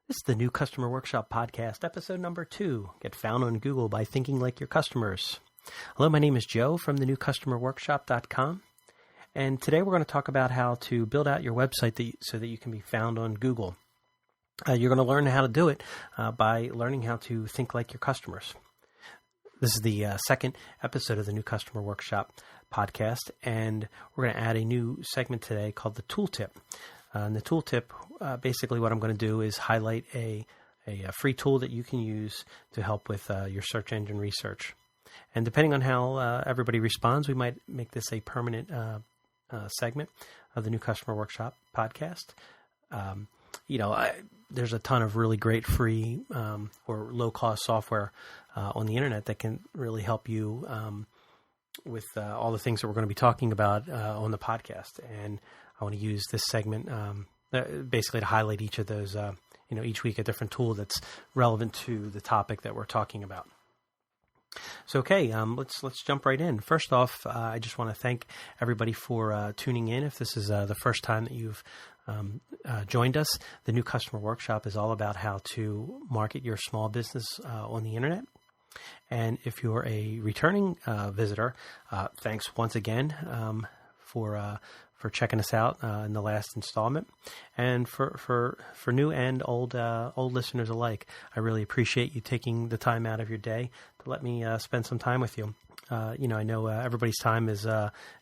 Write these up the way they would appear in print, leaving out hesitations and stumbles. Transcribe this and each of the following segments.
This is the New Customer Workshop Podcast, episode number 2. Get found on Google by thinking like your customers. Hello, my name is Joe from the newcustomerworkshop.com. And today we're going to talk about how to build out your website so that you can be found on Google. You're going to learn how to do it by learning how to think like your customers. This is the second episode of the New Customer Workshop Podcast, and we're going to add a new segment today called the Tooltip. And the tooltip, basically what I'm going to do is highlight a free tool that you can use to help with your search engine research. And depending on how everybody responds, we might make this a permanent segment of the New Customer Workshop podcast. There's a ton of really great free or low-cost software on the internet that can really help you with all the things that we're going to be talking about on the podcast. And I want to use this segment basically to highlight each of those, each week a different tool that's relevant to the topic that we're talking about. So, okay, let's jump right in. First off, I just want to thank everybody for tuning in. If this is the first time that you've joined us, the New Customer Workshop is all about how to market your small business on the internet. And if you're a returning visitor, thanks once again for checking us out in the last installment, and for new and old listeners alike. I really appreciate you taking the time out of your day to let me spend some time with you. I know everybody's time is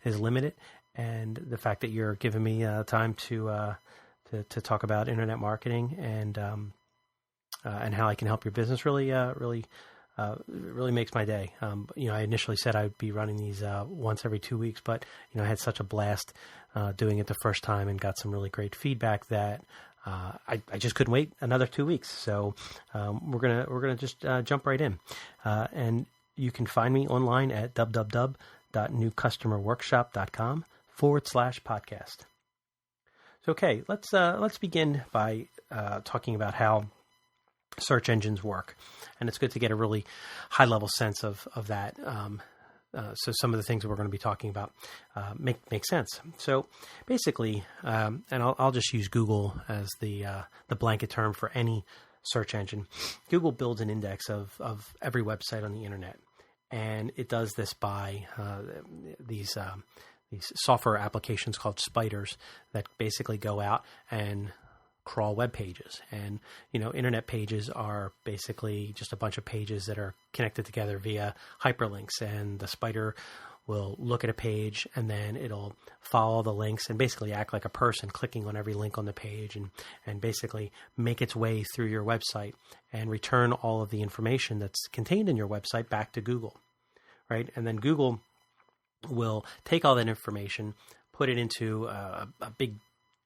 limited, and the fact that you're giving me time to talk about internet marketing and how I can help your business really makes my day. I initially said I'd be running these once every 2 weeks, but I had such a blast doing it the first time and got some really great feedback that I just couldn't wait another 2 weeks. So we're gonna just jump right in, and you can find me online at www.newcustomerworkshop.com/podcast. So okay, let's begin by talking about how search engines work, and it's good to get a really high-level sense of that. So some of the things that we're going to be talking about make sense. So basically, and I'll just use Google as the blanket term for any search engine. Google builds an index of every website on the internet, and it does this by these software applications called spiders that basically go out and crawl web pages. And internet pages are basically just a bunch of pages that are connected together via hyperlinks, and the spider will look at a page and then it'll follow the links and basically act like a person clicking on every link on the page and basically make its way through your website and return all of the information that's contained in your website back to Google, right? And then Google will take all that information, put it into a big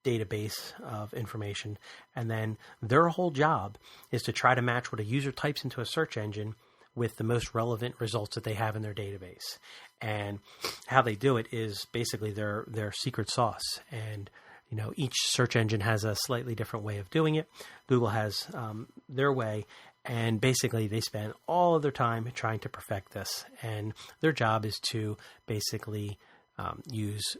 database of information, and then their whole job is to try to match what a user types into a search engine with the most relevant results that they have in their database. And how they do it is basically their secret sauce. And each search engine has a slightly different way of doing it. Google has their way, and basically they spend all of their time trying to perfect this. And their job is to basically use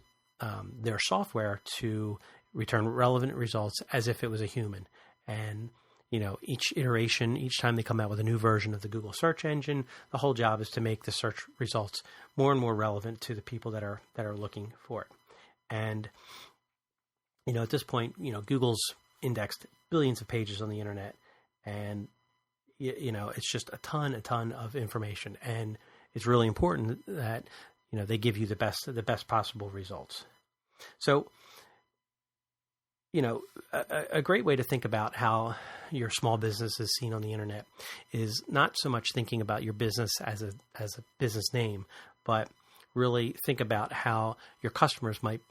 their software to return relevant results as if it was a human. And, each iteration, each time they come out with a new version of the Google search engine, the whole job is to make the search results more and more relevant to the people that are looking for it. And, at this point, Google's indexed billions of pages on the internet, and, it's just a ton of information. And it's really important that, they give you the best possible results. So, a great way to think about how your small business is seen on the internet is not so much thinking about your business as a business name, but really think about how your customers might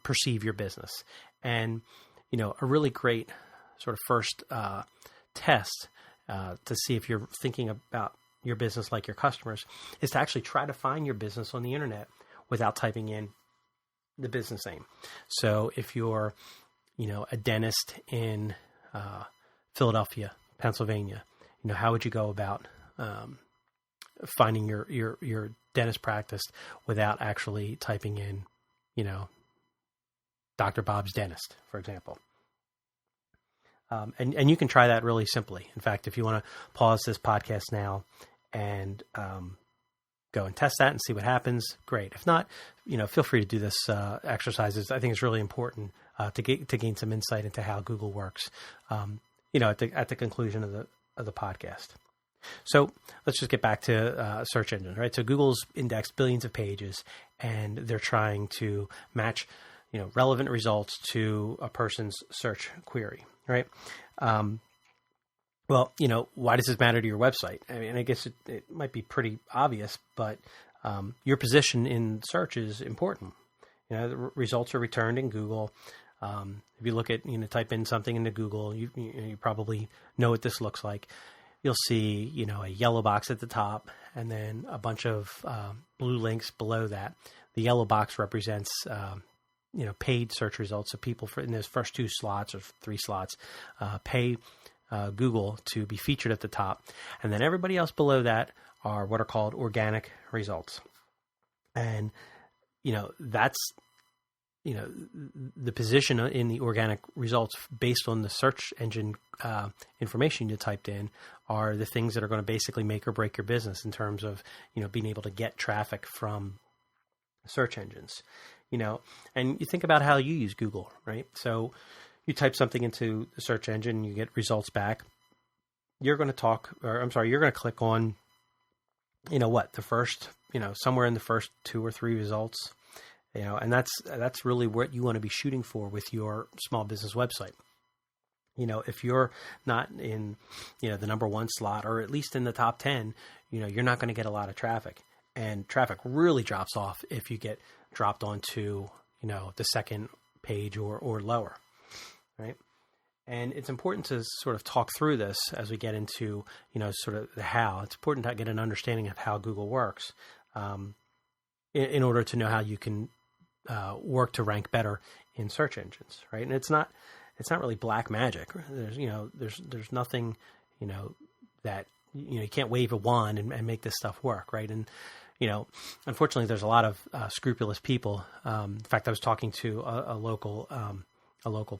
perceive your business. And, a really great sort of first test to see if you're thinking about your business like your customers is to actually try to find your business on the internet without typing in the business name. So if you're a dentist in Philadelphia, Pennsylvania, how would you go about finding your dentist practice without actually typing in, Dr. Bob's Dentist, for example? And you can try that really simply. In fact, if you want to pause this podcast now and go and test that and see what happens, great. If not, feel free to do this exercises. I think it's really important to gain some insight into how Google works. At the conclusion of the podcast. So let's just get back to search engines, right? So Google's indexed billions of pages, and they're trying to match, relevant results to a person's search query, right? Well, why does this matter to your website? I mean, I guess it might be pretty obvious, but your position in search is important. The results are returned in Google. If you look at, type in something into Google, you probably know what this looks like. You'll see, a yellow box at the top and then a bunch of blue links below that. The yellow box represents, paid search results. So people in those first 2 slots or 3 slots pay Google to be featured at the top. And then everybody else below that are what are called organic results. And, that's, the position in the organic results based on the search engine information you typed in are the things that are going to basically make or break your business in terms of, being able to get traffic from search engines, and you think about how you use Google, right? So you type something into the search engine, you get results back. You're going to click on, the first, somewhere in the first 2 or 3 results. And that's really what you want to be shooting for with your small business website. If you're not in, the number 1 slot or at least in the top 10, you're not going to get a lot of traffic, and traffic really drops off if you get dropped onto, the second page or lower, right? And it's important to sort of talk through this as we get into, sort of the how. It's important to get an understanding of how Google works in order to know how you can work to rank better in search engines, right? And it's not really black magic. There's nothing, that, you can't wave a wand and make this stuff work, right? And, unfortunately, there's a lot of scrupulous people. In fact, I was talking to a local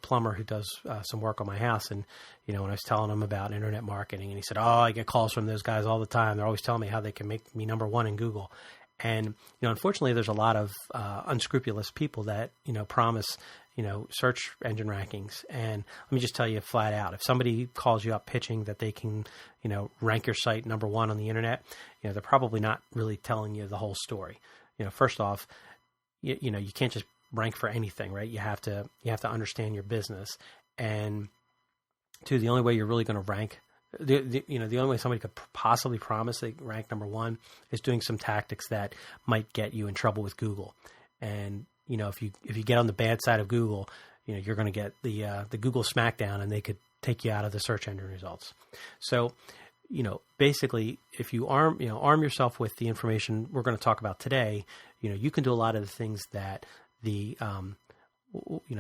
plumber who does some work on my house, and when I was telling him about internet marketing, and he said, "Oh, I get calls from those guys all the time. They're always telling me how they can make me number 1 in Google." And, unfortunately, there's a lot of unscrupulous people that, promise, search engine rankings. And let me just tell you flat out, if somebody calls you up pitching that they can, rank your site number 1 on the internet, they're probably not really telling you the whole story. First off, you can't just rank for anything, right? You have to understand your business. And 2, the only way you're really going to rank, the only way somebody could possibly promise they rank number 1 is doing some tactics that might get you in trouble with Google. And, if you get on the bad side of Google, you're going to get the Google smackdown, and they could take you out of the search engine results. So, basically, if you arm yourself with the information we're going to talk about today, you can do a lot of the things that the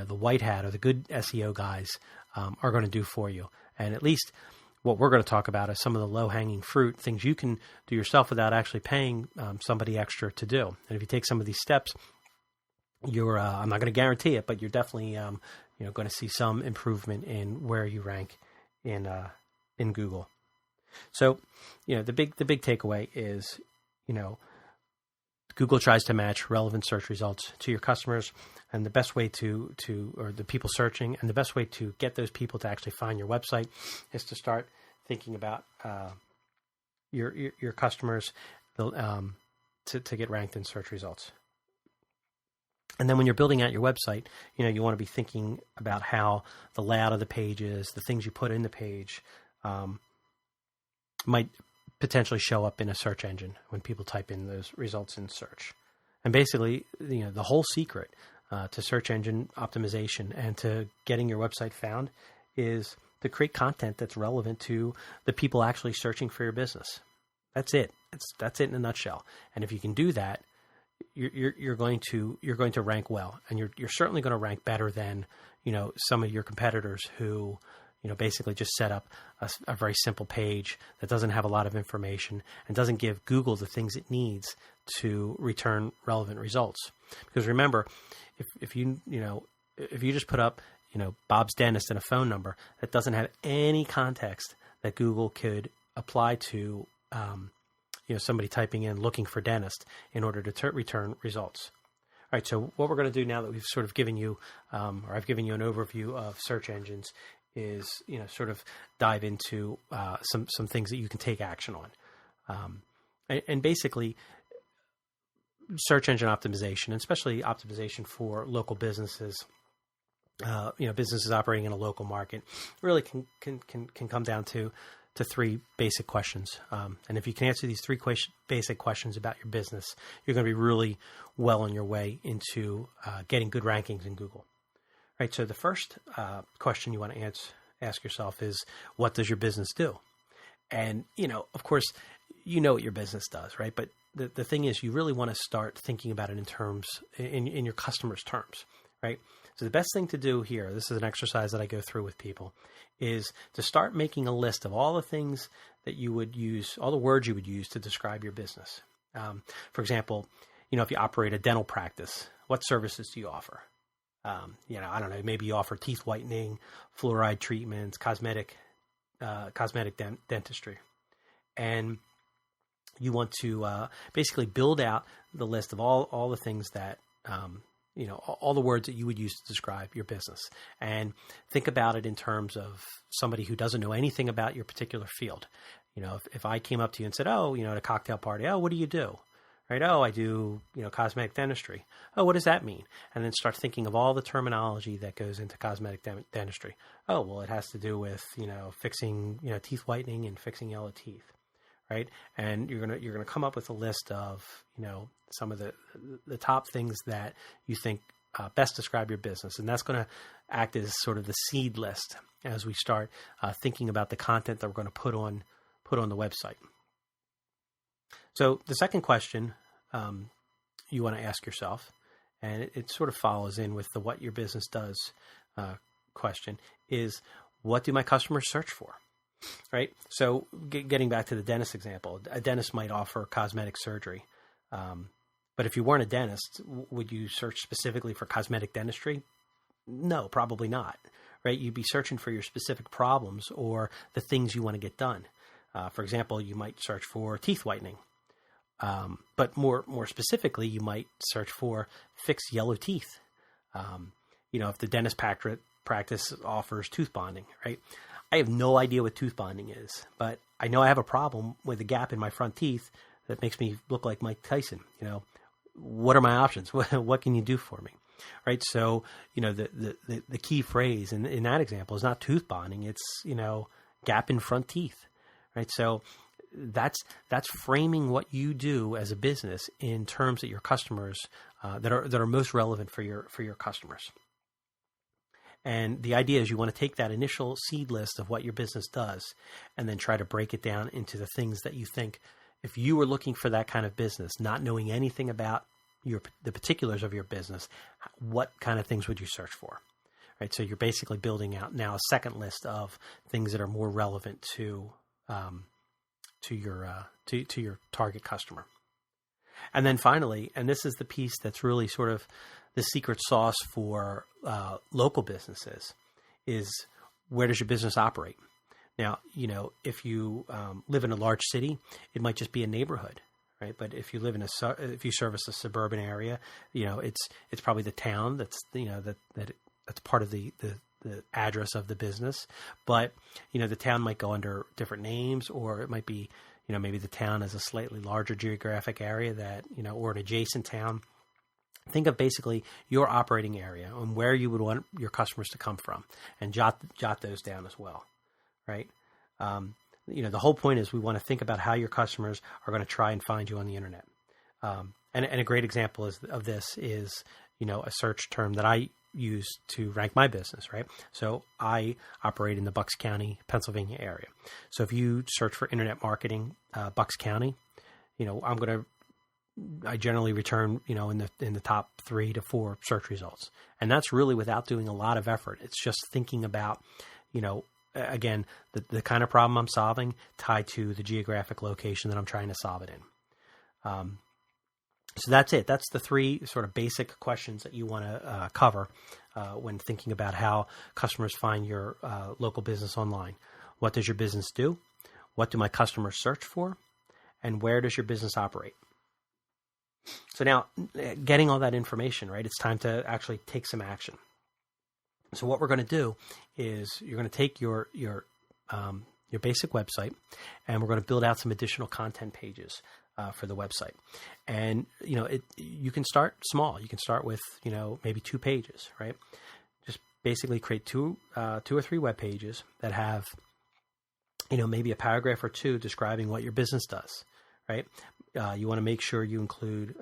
white hat or the good SEO guys are going to do for you. And at least what we're going to talk about is some of the low-hanging fruit, things you can do yourself without actually paying somebody extra to do. And if you take some of these steps, you're I'm not going to guarantee it, but you're definitely going to see some improvement in where you rank in Google. So the big takeaway is Google tries to match relevant search results to your customers, and the best way to or the people searching, and the best way to get those people to actually find your website is to start thinking about your customers to get ranked in search results. And then when you're building out your website, you want to be thinking about how the layout of the pages, the things you put in the page, might potentially show up in a search engine when people type in those results in search. And basically, the whole secret to search engine optimization and to getting your website found is to create content that's relevant to the people actually searching for your business. That's it. That's it in a nutshell. And if you can do that, you're going to rank well, and you're certainly going to rank better than some of your competitors who basically just set up a very simple page that doesn't have a lot of information and doesn't give Google the things it needs to return relevant results. Because remember, if you just put up Bob's Dentist and a phone number that doesn't have any context that Google could apply to, somebody typing in looking for dentist in order to return results. All right, so what we're going to do now that we've sort of given you, or I've given you an overview of search engines, is sort of dive into some things that you can take action on, and basically search engine optimization, and especially optimization for local businesses. Businesses operating in a local market really can come down to three basic questions. And if you can answer these three basic questions about your business, you're going to be really well on your way into getting good rankings in Google. Right. So the first question you want to ask yourself is, what does your business do? And, of course, what your business does, right? But the thing is, you really want to start thinking about it in your customers' terms, right? So the best thing to do here, this is an exercise that I go through with people, is to start making a list of all the things that you would use, all the words you would use to describe your business. For example, if you operate a dental practice, what services do you offer? I don't know, maybe you offer teeth whitening, fluoride treatments, cosmetic dentistry. And you want to basically build out the list of all the things that, all the words that you would use to describe your business, and think about it in terms of somebody who doesn't know anything about your particular field. If I came up to you and said, at a cocktail party, what do you do? Right? I do, cosmetic dentistry. What does that mean? And then start thinking of all the terminology that goes into cosmetic dentistry. Well, it has to do with, fixing, teeth whitening and fixing yellow teeth. Right. And you're going to come up with a list of, some of the top things that you think best describe your business. And that's going to act as sort of the seed list as we start thinking about the content that we're going to put on the website. So the second question you want to ask yourself, and it sort of follows in with the what your business does question, is what do my customers search for? Right. So getting back to the dentist example, a dentist might offer cosmetic surgery. But if you weren't a dentist, would you search specifically for cosmetic dentistry? No, probably not. Right. You'd be searching for your specific problems or the things you want to get done. For example, you might search for teeth whitening. But more specifically, you might search for fixed yellow teeth. If the dentist practice offers tooth bonding, right? I have no idea what tooth bonding is, but I know I have a problem with a gap in my front teeth that makes me look like Mike Tyson. What are my options? What can you do for me? Right. So, the key phrase in that example is not tooth bonding. It's, gap in front teeth. Right. So that's framing what you do as a business in terms that your customers, that are most relevant for your customers. And the idea is you want to take that initial seed list of what your business does and then try to break it down into the things that you think, if you were looking for that kind of business, not knowing anything about the particulars of your business, what kind of things would you search for? Right. So you're basically building out now a second list of things that are more relevant to your target customer. And then finally, and this is the piece that's really sort of the secret sauce for local businesses, is where does your business operate? Now, if you live in a large city, it might just be a neighborhood, right? But if you live if you service a suburban area, it's probably the town that's that's part of the address of the business. But the town might go under different names, or it might be maybe the town is a slightly larger geographic area that or an adjacent town. Think of basically your operating area and where you would want your customers to come from, and jot those down as well, right? The whole point is we want to think about how your customers are going to try and find you on the internet. And a great example of this is, a search term that I use to rank my business, right? So I operate in the Bucks County, Pennsylvania area. So if you search for internet marketing, Bucks County, I generally return, in the top 3 to 4 search results. And that's really without doing a lot of effort. It's just thinking about, again, the kind of problem I'm solving tied to the geographic location that I'm trying to solve it in. So that's it. That's the 3 sort of basic questions that you want to cover when thinking about how customers find your local business online. What does your business do? What do my customers search for? And where does your business operate? So now, getting all that information, right, it's time to actually take some action. So what we're going to do is you're going to take your basic website, and we're going to build out some additional content pages for the website. And you can start small. You can start with maybe 2 pages, right? Just basically create two or three web pages that have maybe a paragraph or 2 describing what your business does, right? You want to make sure you include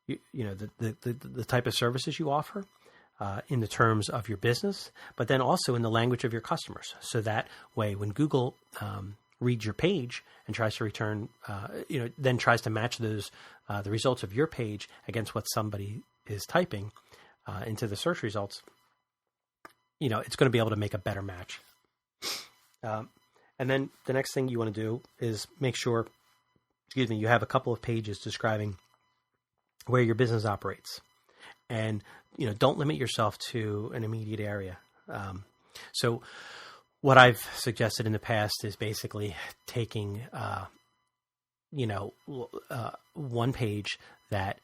the type of services you offer. In the terms of your business, but then also in the language of your customers. So that way, when Google reads your page and tries to return, then tries to match those the results of your page against what somebody is typing into the search results, it's going to be able to make a better match. And then the next thing you want to do is make sure, you have a couple of pages describing where your business operates. And, don't limit yourself to an immediate area. So what I've suggested in the past is basically taking, one page that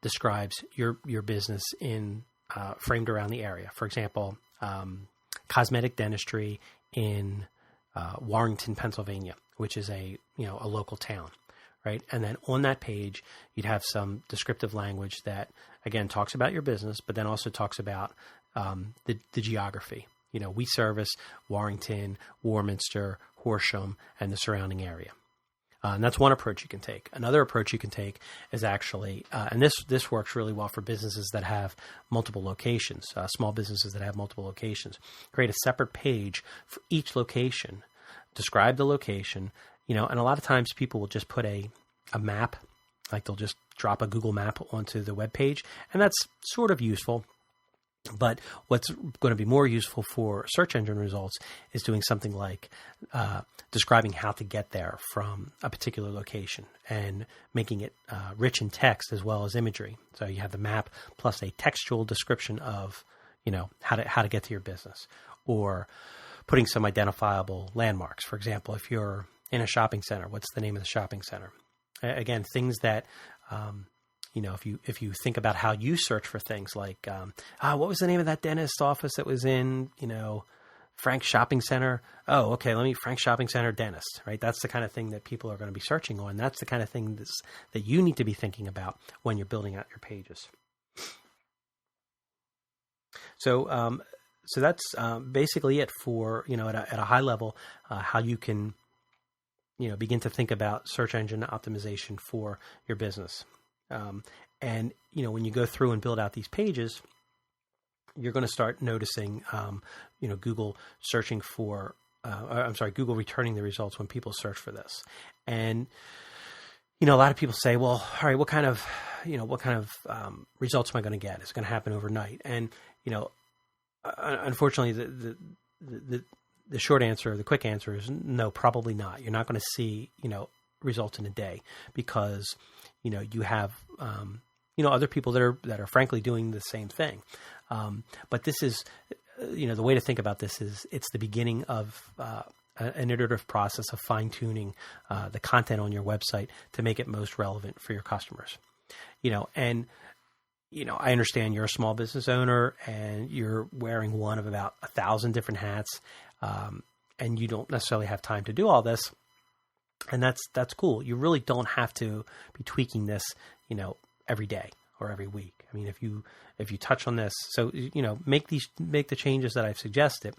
describes your business in framed around the area. For example, cosmetic dentistry in Warrenton, Pennsylvania, which is a local town. Right. And then on that page, you'd have some descriptive language that, again, talks about your business, but then also talks about the geography. We service Warrenton, Warminster, Horsham, and the surrounding area. And that's one approach you can take. Another approach you can take is actually, and this works really well for businesses that have multiple locations, small businesses that have multiple locations. Create a separate page for each location, describe the location. And a lot of times people will just put a map, like they'll just drop a Google map onto the web page, and that's sort of useful. But what's going to be more useful for search engine results is doing something like describing how to get there from a particular location and making it rich in text as well as imagery. So you have the map plus a textual description of, how to get to your business, or putting some identifiable landmarks. For example, if you're in a shopping center, what's the name of the shopping center? Again, things that, if you think about how you search for things like, what was the name of that dentist office that was in, Frank's Shopping Center? Oh, okay, Frank's Shopping Center dentist, right? That's the kind of thing that people are going to be searching on. That's the kind of thing that you need to be thinking about when you're building out your pages. So that's basically it for, at a high level, how you can begin to think about search engine optimization for your business. And when you go through and build out these pages, you're going to start noticing, Google searching for, Google returning the results when people search for this. And, a lot of people say, well, all right, what kind of results am I going to get? It's going to happen overnight. And, unfortunately, the short answer, the quick answer is no, probably not. You're not going to see, results in a day because, you have, other people that are frankly doing the same thing. But this is, the way to think about this is it's the beginning of an iterative process of fine-tuning the content on your website to make it most relevant for your customers. I understand you're a small business owner and you're wearing one of about 1,000 different hats, and you don't necessarily have time to do all this. And that's cool. You really don't have to be tweaking this, every day or every week. I mean, if you touch on this, so, make the changes that I've suggested,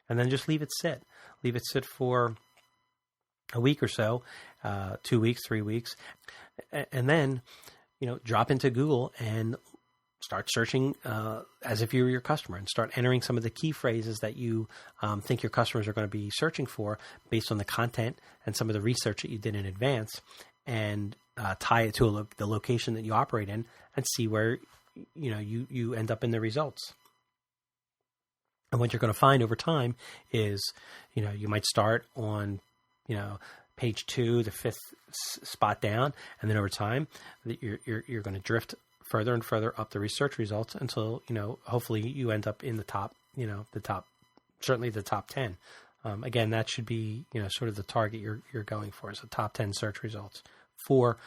and then just leave it sit for a week or so, 2 weeks, 3 weeks, and then, drop into Google and start searching as if you were your customer, and start entering some of the key phrases that you think your customers are going to be searching for based on the content and some of the research that you did in advance, and tie it to the location that you operate in, and see where you end up in the results. And what you're going to find over time is, you might start on, page 2, the 5th spot down, and then over time, you're going to drift further and further up the research results until, hopefully you end up in the top, certainly the top 10. Again, that should be, sort of the target you're going for, is the top 10 search results for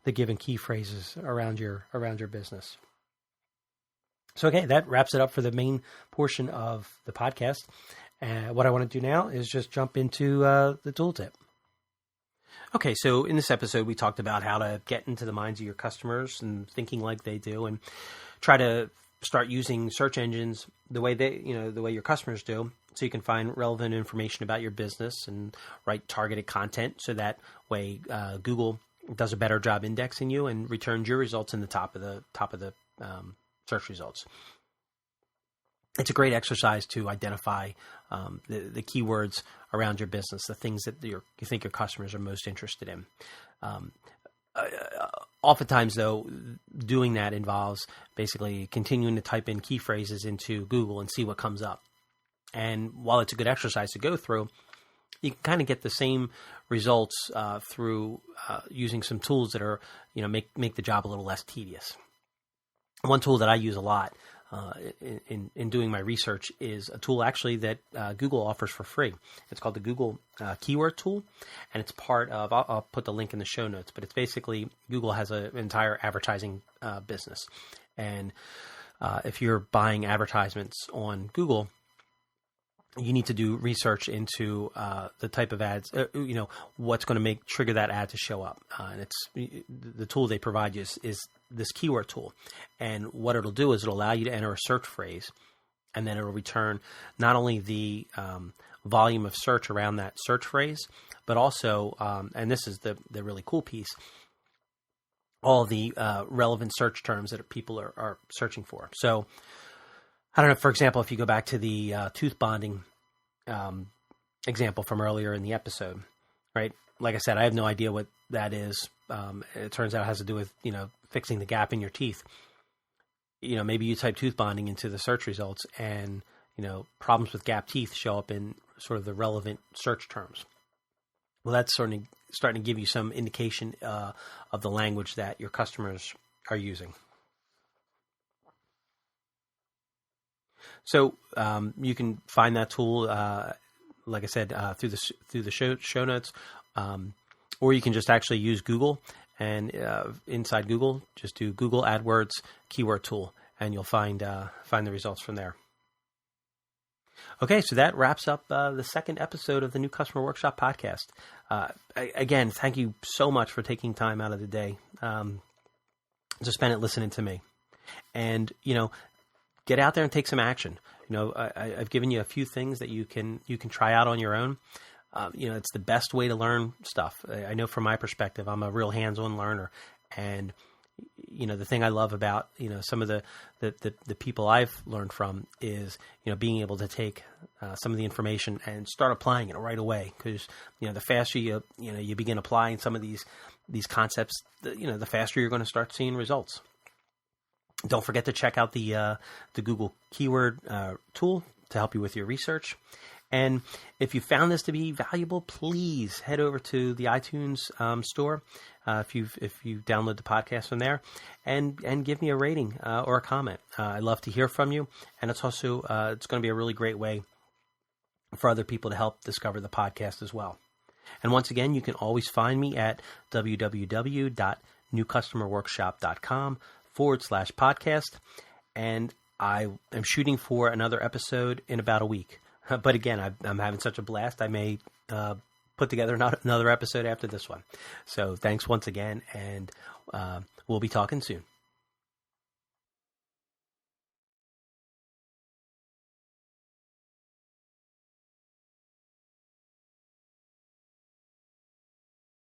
the given key phrases around your business. So, okay, that wraps it up for the main portion of the podcast. What I want to do now is just jump into the tooltip. Okay, so in this episode, we talked about how to get into the minds of your customers and thinking like they do, and try to start using search engines the way the way your customers do, so you can find relevant information about your business and write targeted content. So that way, Google does a better job indexing you and returns your results in the top of the search results. It's a great exercise to identify the keywords around your business, the things that you think your customers are most interested in. Oftentimes, though, doing that involves basically continuing to type in key phrases into Google and see what comes up. And while it's a good exercise to go through, you can kind of get the same results through using some tools that are, make the job a little less tedious. One tool that I use a lot in doing my research is a tool actually that Google offers for free. It's called the Google Keyword Tool, and it's part of, I'll put the link in the show notes, but it's basically, Google has an entire advertising business. And if you're buying advertisements on Google, you need to do research into the type of ads, what's going to trigger that ad to show up. And it's the tool they provide you is this keyword tool. And what it'll do is it'll allow you to enter a search phrase, and then it'll return not only the volume of search around that search phrase, but also, and this is the really cool piece, all the relevant search terms that people are searching for. So, I don't know, for example, if you go back to the tooth bonding example from earlier in the episode, right? Like I said, I have no idea what that is. It turns out it has to do with, fixing the gap in your teeth. Maybe you type tooth bonding into the search results and, problems with gap teeth show up in sort of the relevant search terms. Well, that's starting to give you some indication of the language that your customers are using. So you can find that tool, like I said, through the show notes, or you can just actually use Google, and inside Google, just do Google AdWords Keyword Tool, and you'll find the results from there. Okay, so that wraps up the second episode of the New Customer Workshop podcast. Again, thank you so much for taking time out of the day to spend it listening to me, and get out there and take some action. I've given you a few things that you can try out on your own. It's the best way to learn stuff. I know from my perspective, I'm a real hands-on learner, and the thing I love about some of the people I've learned from is being able to take some of the information and start applying it right away. Because the faster you begin applying some of these concepts, the faster you're going to start seeing results. Don't forget to check out the Google Keyword Tool to help you with your research. And if you found this to be valuable, please head over to the iTunes store if you download the podcast from there, and give me a rating or a comment. I'd love to hear from you, and it's also it's going to be a really great way for other people to help discover the podcast as well. And once again, you can always find me at www.newcustomerworkshop.com/podcast, and I am shooting for another episode in about a week. But again, I'm having such a blast, I may put together another episode after this one. So thanks once again, and we'll be talking soon.